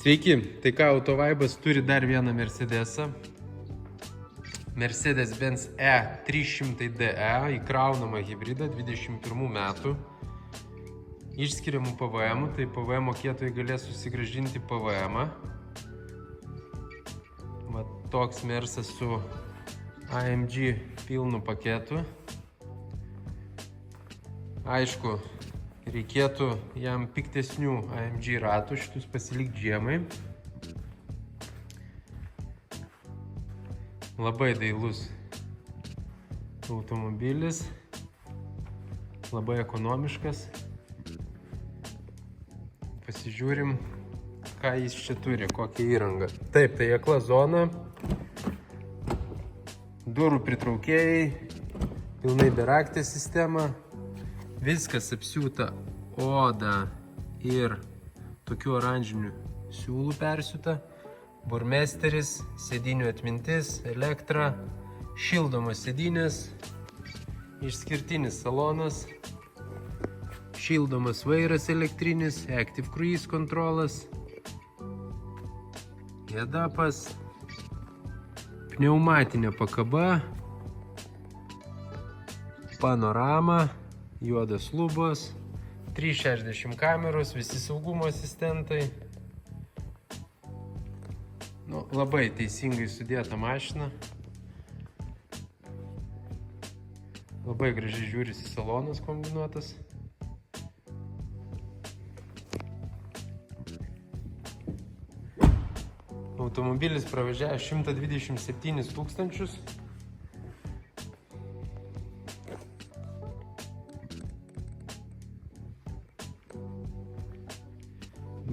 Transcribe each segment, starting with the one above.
Sveiki, tai ką, Autovaibas turi dar vieną Mercedesą. Mercedes-Benz E300DE įkraunamą hybridą 21 metų. Išskiriamų PVM, tai PVM mokėtojai galės susigrąžinti PVM. Va toks Mersas su AMG pilnu paketu. Aišku, reikėtų jam piktesnių AMG ratų, šitus pasilikti žiemai. Labai dailus automobilis, labai ekonomiškas. Pasižiūrim, ką jis čia turi, kokią įrangą. Taip, tai akla zona, durų pritraukėjai, pilnai beraktė sistema, viskas apsiūta oda ir tokiu oranžiniu siūlų persiūta, burmesteris, sėdinių atmintis, elektra, šildomos sėdinės, išskirtinis salonas, šildomas vairas elektrinis, Active Cruise kontrolas, head-upas, pneumatinė pakaba, panorama, juodas lubos, 360 kameros, visi saugumo asistentai. Labai teisingai sudėta mašina. Labai gražiai žiūrisi salonas kombinuotas. Automobilis pravažiavo 127 tūkstančius.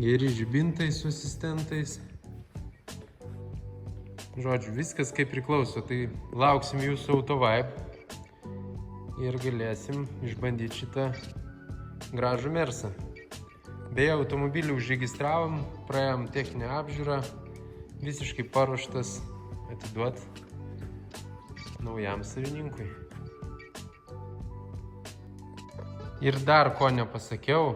Geri žibintai su asistentais. Žodžiu, viskas kaip priklauso, tai lauksim jūsų Autovaib ir galėsim išbandyti šitą gražų Mersą. Beje, automobilį užregistravom, praėjom techninę apžiūrą, visiškai paruoštas atiduoti naujam savininkui. Ir dar ko nepasakiau,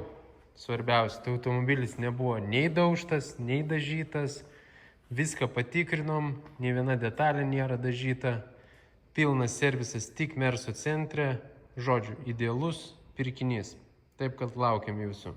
svarbiausia, tai automobilis nebuvo nei daužtas, nei dažytas, viską patikrinom, nei viena detalė nėra dažyta, pilnas servisas tik Merso centre, žodžiu, idealus pirkinys. Taip kad laukiam jūsų.